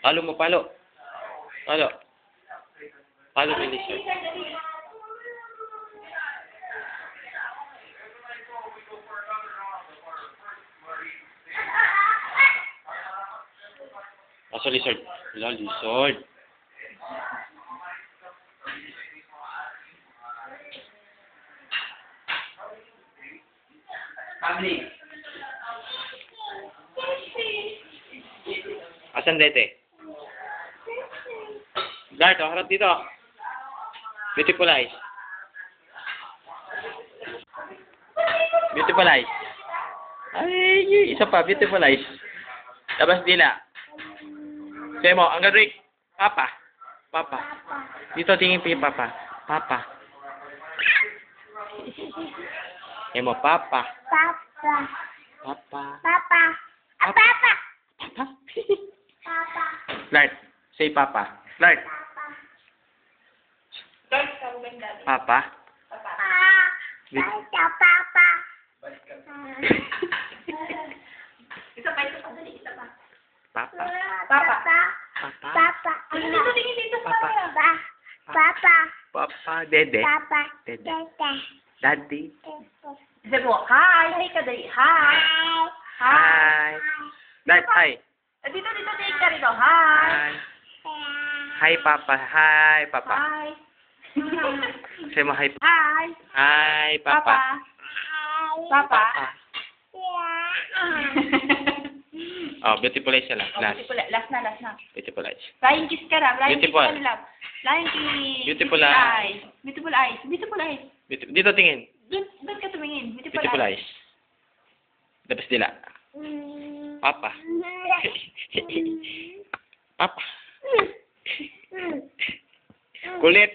Palo mo, palo. Palo. Palo, bilis yun. Aso lizard. Wala, lizard. Asan dete? Dart, harap dito. Beautiful eyes. Beautiful eyes. Ay, isa pa, beautiful eyes. Labas dila. Say mo, ang Rick. Papa. Papa. Dito tingin pa yung papa. Papa. Say mo, papa. Papa. Papa. Papa. Ah, Papa. Papa. Papa. Lart, say papa. Lart. Papa. Papa. Papa. Isa pa, dali, isa pa. Papa. Papa. Papa. Papa. Dito, tingin dito sa Papa. camera. Papa. Papa. Dede. Papa. Dede. Dede. Daddy. Sabi mo, hi. Hi ka dali. Hi. Hi. Lart, hi. Dito, tingin ka rito. Hi. Hi. Hi, Papa. Hi, Papa. Hi. Say mo, hi. Hi. Hi, Papa. Papa. Papa. Oh, beautiful eyes lang. Last. Last na. Beautiful eyes. Flying kiss ka lang. Flying kiss Beautiful. ka lang. Flying kiss. Beautiful eyes. Beautiful eyes. Beautiful eyes. Dito tingin. Doon ka tumingin. Beautiful Beautiful eyes. eyes. Labas dila. Papa. Papa. Kulit.